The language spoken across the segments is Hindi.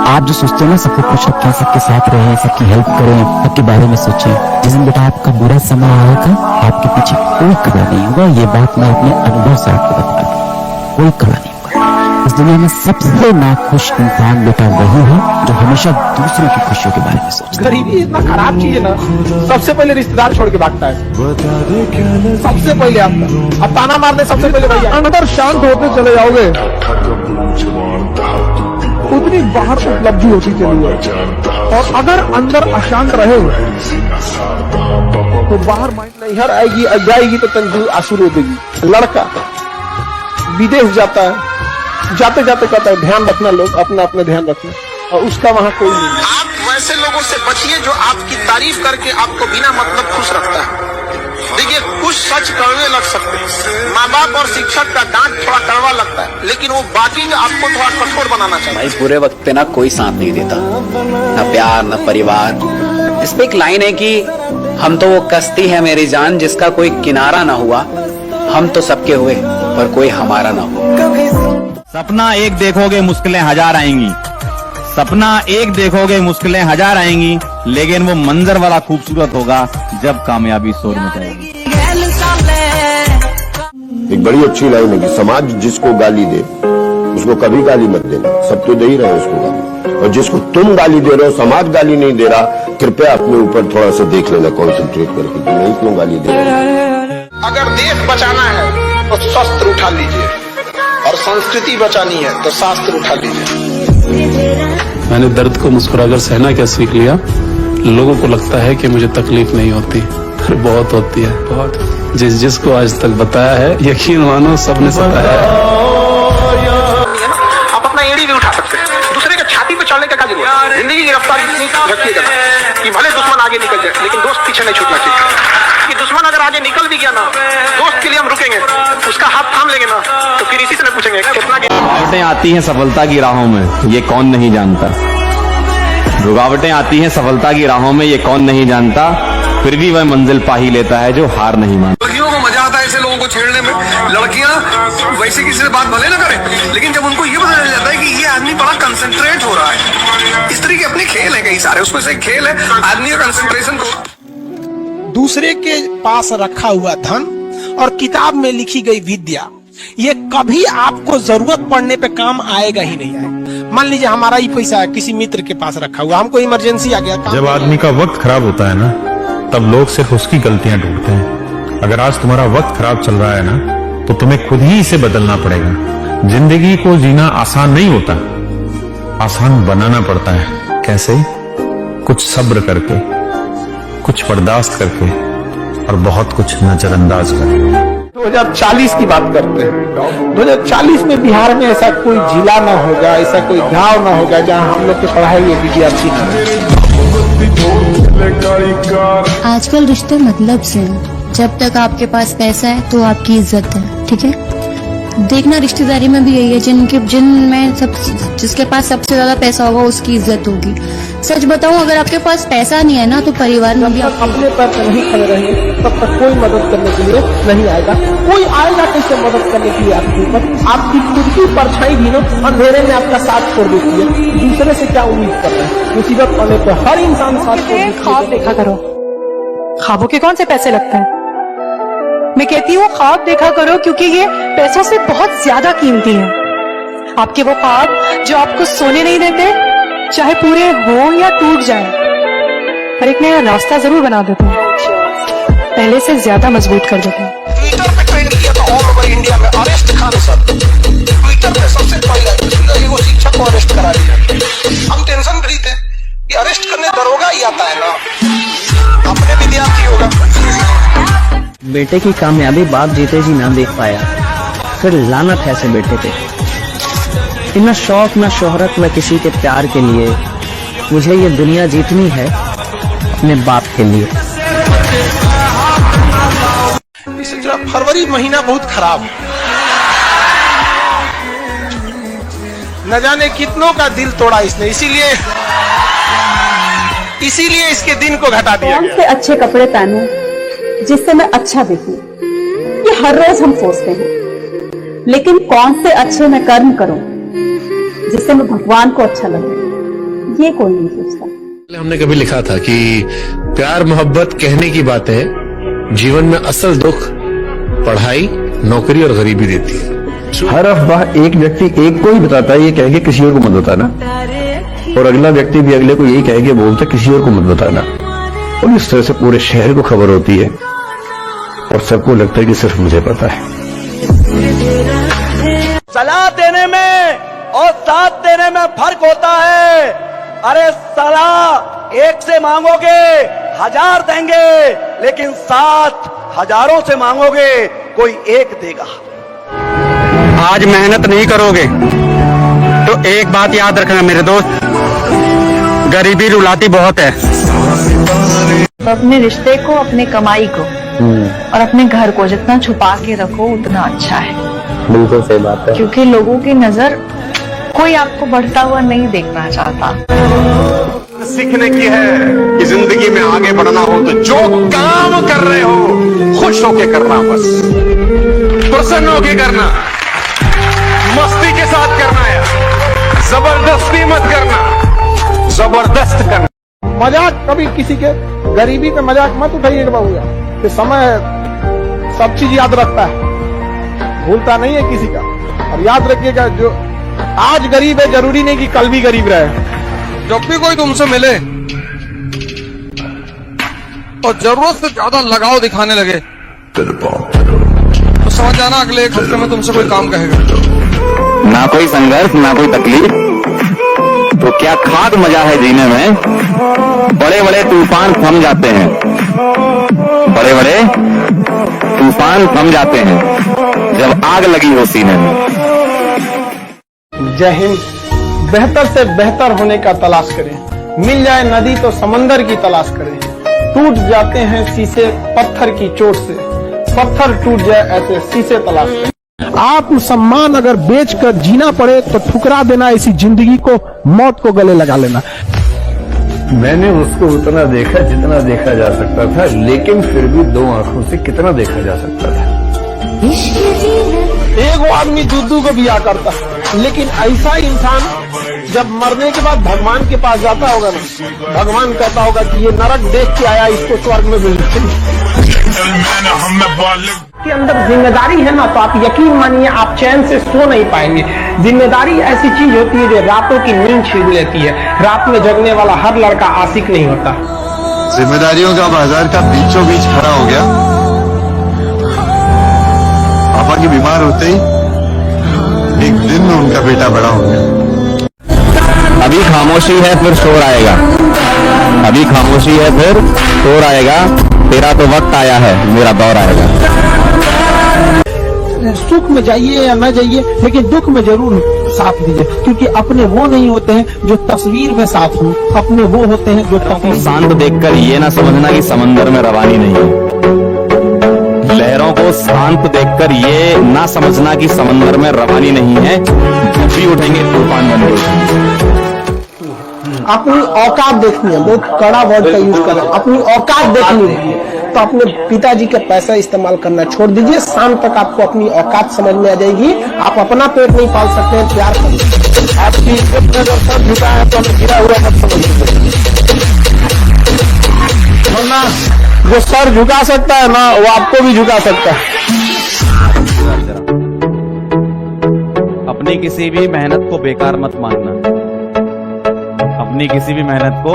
आप जो सोचते हो ना सबको खुश रखें, सबके साथ रहें, सबकी हेल्प करें, सबके बारे में सोचें, जिस दिन बेटा आपका बुरा समय आएगा आपके पीछे कोई खड़ा नहीं होगा। ये बात मैं अपने अनुभव से आपको बता रहा हूँ, कोई खड़ा नहीं होगा। इस दुनिया में सबसे नाखुश इंसान बेटा वही है जो हमेशा दूसरों की खुशियों के बारे में सोचता है। गरीबी इतना खराब चीज है ना, सबसे पहले रिश्तेदार छोड़ के भागता है, सबसे पहले आपका। अब ताना मारने सबसे पहले भैया अंदर शांत होते चले जाओगे, उतनी बाहर उपलब्धि होती चली है। और अगर अंदर अशांत रहे तो बाहर माइंड नैहर आएगी, जाएगी तो तंजू आंसू रो देगी। लड़का विदेश जाता है, जाते जाते कहता है ध्यान रखना, लोग अपना अपना ध्यान रखना, और उसका वहां कोई नहीं। आप वैसे लोगों से बचिए जो आपकी तारीफ करके आपको बिना मतलब खुश रखता है। देखिए, कुछ सच कड़वे लग सकते हैं, माँ बाप और शिक्षक का डांट थोड़ा कड़वा लगता है, लेकिन वो बाकी में आपको थोड़ा कठोर बनाना चाहिए। भाई बुरे वक्त पे ना कोई साथ नहीं देता, ना प्यार ना परिवार। इस पे एक लाइन है कि हम तो वो कश्ती है मेरी जान जिसका कोई किनारा ना हुआ, हम तो सबके हुए पर कोई हमारा ना हो। सपना एक देखोगे मुश्किलें हजार आएंगी, सपना एक देखोगे मुश्किलें हजार आएंगी, लेकिन वो मंजर वाला खूबसूरत होगा जब कामयाबी शोर मचाएगी। एक बड़ी अच्छी लाइन है कि समाज जिसको गाली दे उसको कभी गाली मत देना, सब तो दे ही रहे उसको गाली, और जिसको तुम गाली दे रहे हो समाज गाली नहीं दे रहा, कृपया अपने ऊपर थोड़ा सा देख लेना, कॉन्सेंट्रेट करके कि नहीं क्यों गाली दे रहा। अगर देश बचाना है तो शस्त्र उठा लीजिए, और संस्कृति बचानी है तो शास्त्र उठा लीजिए। मैंने दर्द को मुस्कुराकर सहना क्या सीख लिया। लोगों को लगता है कि मुझे तकलीफ नहीं होती, बहुत होती है, बहुत। जिसको आज तक बताया है यकीन मानो सबने सताया है। आप अपना एड़ी भी उठा सकते हैं, दूसरे के छाती पे चढ़ने का क्या जरूरत है। जिंदगी की रफ्तार इतनी रखिएगा कि भले दुश्मन आगे निकल जाए लेकिन दोस्त पीछे नहीं छूटना चाहिए। कि दुश्मन अगर आगे निकल भी गया ना, दोस्त के लिए हम रुकेंगे, उसका हाथ थाम लेंगे ना, तो फिर इसी से नहीं पूछेंगे कितना। रुकावटें आती हैं सफलता की राहों में, ये कौन नहीं जानता। रुकावटें आती हैं सफलता की राहों में, ये कौन नहीं जानता, फिर भी वह मंजिल पा ही लेता है जो हार नहीं मानता। लड़कियों को मजा आता है ऐसे लोगों को छेड़ने में। लड़कियां वैसे किसी से बात भले ना करें, लेकिन जब उनको ये पता चल जाता है कि ये आदमी बड़ा कंसंट्रेट हो रहा है, इस तरह के अपने खेल है कई सारे, उसमें से खेल है आदमी का कंसंट्रेशन को। दूसरे के पास रखा हुआ धन और किताब में लिखी गई विद्या, ये कभी आपको जरूरत पड़ने पे काम आएगा ही नहीं आएगा। मान लीजिए हमारा ही पैसा किसी मित्र के पास रखा हुआ, हमको इमरजेंसी आ गया। जब आदमी का वक्त खराब होता है ना, तब लोग सिर्फ उसकी गलतियां ढूंढते हैं। अगर आज तुम्हारा वक्त खराब चल रहा है ना, तो तुम्हें खुद ही इसे बदलना पड़ेगा। जिंदगी को जीना आसान नहीं होता, आसान बनाना पड़ता है। कैसे? कुछ सब्र करके, कुछ बर्दाश्त करके, और बहुत कुछ नजरअंदाज करके। 2040 की बात करते हैं। 2040 में बिहार में ऐसा कोई जिला ना होगा, ऐसा कोई गांव ना होगा जहां हम लोग के पढ़ाए हुए विद्यार्थी ना हो। आजकल रिश्ते मतलब से हैं। जब तक आपके पास पैसा है तो आपकी इज्जत है, ठीक है। देखना रिश्तेदारी में भी यही है, जिसके पास सबसे ज्यादा पैसा होगा उसकी इज्जत होगी। सच बताऊं, अगर आपके पास पैसा नहीं है ना तो परिवार में भी आप अपने पैर पर नहीं खड़े रहेंगे तब तक कोई मदद करने के लिए नहीं आएगा। कोई आएगा कैसे मदद करने के लिए आपके ऊपर? आपकी खुद की परछाई भी ना अंधेरे में आपका साथ छोड़ देती है। दूसरे से क्या उम्मीद कर रहे हैं? मुसीबत पड़ने पर हर इंसान साथ छोड़। ख्वाब देखा करो, ख्वाबों के कौन से पैसे लगते हैं। मैं कहती हूँ ख्वाब देखा करो, क्योंकि ये पैसों से बहुत ज्यादा कीमती है। आपके वो ख्वाब जो आपको सोने नहीं देते, चाहे पूरे हो या टूट जाए, पर एक नया रास्ता जरूर बना देते हैं, पहले से ज्यादा मजबूत कर देते हैं। ट्विटर पे ट्रेंड किया तो ऑल ओवर इंडिया में अरेस्ट खान सर, ट्विटर पे सबसे पहले वो शिक्षक को अरेस्ट करा दिया। हम टेंशन फ्री थे कि अरेस्ट करने दरोगा ही आता है ना, अपने विद्यार्थी होगा। बेटे की कामयाबी बाप जीते जी ना देख पाया, फिर लानत है ऐसे बेटे पे। इतना शौक न शोहरत न किसी के प्यार के लिए, मुझे ये दुनिया जीतनी है अपने बाप के लिए। फरवरी महीना बहुत खराब है, न जाने कितनों का दिल तोड़ा इसने, इसीलिए इसके दिन को घटा दिया गया। कौन से अच्छे कपड़े पहनूं जिससे मैं अच्छा दिखूं, ये हर रोज हम सोचते हैं। लेकिन कौन से अच्छे मैं कर्म करूं जिससे मैं भगवान को अच्छा लगे। ये कोई नहीं सोचता। हमने कभी लिखा था कि प्यार मोहब्बत कहने की बात है, जीवन में असल दुख पढ़ाई, नौकरी और गरीबी देती है। हर अफवाह एक व्यक्ति एक को ही बताता है, ये कह के किसी और को मत बताना, और अगला व्यक्ति भी अगले को यही कह के बोलता है किसी और को मत बताना, और इस तरह से पूरे शहर को खबर होती है और सबको लगता है कि सिर्फ मुझे पता है। सलाह देने में और साथ देने में फर्क होता है। अरे सलाह एक से मांगोगे 1000 देंगे, लेकिन साथ हजारों से मांगोगे कोई एक देगा। आज मेहनत नहीं करोगे तो एक बात याद रखना मेरे दोस्त, गरीबी रुलाती बहुत है। अपने रिश्ते को, अपने कमाई को और अपने घर को जितना छुपा के रखो उतना अच्छा है। बिल्कुल सही बात है। क्योंकि लोगों की नजर कोई आपको बढ़ता हुआ नहीं देखना चाहता। सीखने की है कि जिंदगी में आगे बढ़ना हो तो जो काम कर रहे हो खुश होके करना, बस प्रसन्न होके करना, मस्ती के साथ करना है, जबरदस्ती मत करना, जबरदस्त करना। मजाक कभी किसी के गरीबी पे मजाक मत उठाइएगा बाबूया, कि समय सब चीज याद रखता है, भूलता नहीं है किसी का। और याद रखिएगा, जो आज गरीब है जरूरी नहीं कि कल भी गरीब रहे। जब भी कोई तुमसे मिले और जरूरत से ज्यादा लगाव दिखाने लगे तो समझ जाना अगले 1 हफ्ते में तुमसे कोई काम कहेगा। ना कोई संघर्ष, ना कोई तकलीफ, तो क्या खाद मजा है जीने में। बड़े बड़े तूफान थम जाते हैं, बड़े बड़े तूफान थम जाते हैं जब आग लगी हो सीने में। जय हिंद। बेहतर से बेहतर होने का तलाश करें, मिल जाए नदी तो समंदर की तलाश करें। टूट जाते हैं शीशे पत्थर की चोट से, पत्थर टूट जाए ऐसे शीशे तलाश करें। आत्मसम्मान अगर बेच कर जीना पड़े तो ठुकरा देना, इसी जिंदगी को, मौत को गले लगा लेना। मैंने उसको उतना देखा जितना देखा जा सकता था, लेकिन फिर भी 2 आंखों से कितना देखा जा सकता था। एक आदमी दूधू को बिया करता, लेकिन ऐसा इंसान जब मरने के बाद भगवान के पास जाता होगा ना, भगवान कहता होगा कि ये नरक देख के आया, इसको स्वर्ग में मिल के अंदर जिम्मेदारी है ना, तो आप यकीन मानिए आप चैन से सो नहीं पाएंगे। जिम्मेदारी ऐसी चीज होती है जो रातों की नींद छीन लेती है। रात में जगने वाला हर लड़का आशिक नहीं होता। जिम्मेदारियों का बाजार का बीचों बीच खड़ा हो गया। पापा की बीमार होते ही एक दिन में उनका बेटा बड़ा हो गया। अभी खामोशी है फिर शोर आएगा, अभी खामोशी है फिर शोर आएगा। तेरा तो वक्त आया है, मेरा दौर आएगा। सुख में जाइए या न जाइए, लेकिन दुख में जरूर साथ दीजिए, क्योंकि अपने वो नहीं होते हैं जो तस्वीर में साथ हो, अपने वो होते हैं जो तस्वीर। शांत देखकर ये ना समझना कि समंदर में रवानी नहीं है। लहरों को शांत देखकर ये ना समझना कि समंदर में रवानी नहीं है। जब भी उठेंगे तूफान बन के। अपनी औकात देखनी है, बहुत कड़ा वर्ड का यूज कर रहे हैं। अपनी औकात देखनी है तो अपने पिताजी का पैसा इस्तेमाल करना छोड़ दीजिए। शाम तक आपको अपनी औकात समझ में आ जाएगी। आप अपना पेट नहीं पाल सकते हैं, प्यार करिए। आपकी अगर सर झुका है तो हमें गिरा हुआ मत समझिए, वरना जो सर झुका सकता है ना, वो आपको भी झुका सकता है। अपनी किसी भी मेहनत को बेकार मत मानना, अपनी किसी भी मेहनत को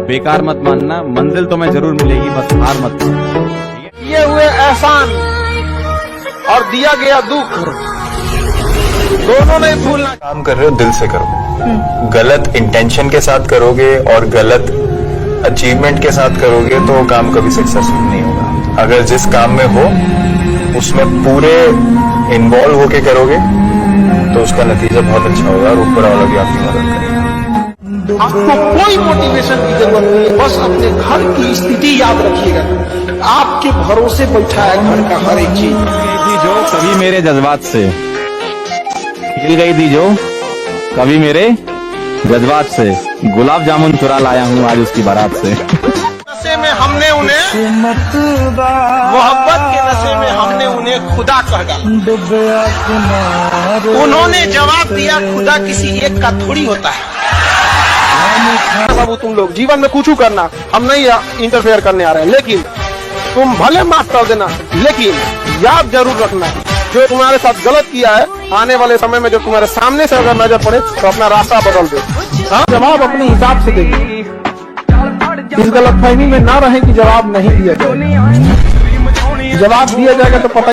बेकार मत मानना। मंजिल तुम्हें जरूर मिलेगी, बस हार मत मानना। किए हुए एहसान और दिया गया दुख दोनों नहीं भूलना। काम कर रहे हो दिल से करो, गलत इंटेंशन के साथ करोगे और गलत अचीवमेंट के साथ करोगे तो काम कभी सक्सेसफुल नहीं होगा। अगर जिस काम में हो उसमें पूरे इन्वॉल्व होके करोगे तो उसका नतीजा बहुत अच्छा होगा और ऊपर वाला भी आपकी मदद करेगा। आपको कोई मोटिवेशन की जरूरत नहीं है, बस अपने घर की स्थिति याद रखिएगा। आपके भरोसे बैठा है घर का हर एक चीज। जो कभी मेरे जज्बात से हिल गई थी, जो कभी मेरे जज्बात से गुलाब जामुन चुरा लाया हूँ आज उसकी बारात से। नशे में हमने उन्हें, मोहब्बत के नशे में हमने उन्हें खुदा कह डाला। उन्होंने जवाब दिया खुदा किसी एक का थोड़ी होता है। बाबू तुम लोग जीवन में कुछ करना, हम नहीं इंटरफेयर करने आ रहे हैं, लेकिन तुम भले माफ कर देना, लेकिन याद जरूर रखना जो तुम्हारे साथ गलत किया है, आने वाले समय में जो तुम्हारे सामने से अगर नजर पड़े तो अपना रास्ता बदल दो। हाँ, जवाब अपने हिसाब से देंगे, इस गलतफहमी में ना रहे कि जवाब नहीं दिया जाएगा। जवाब दिया जाएगा तो पता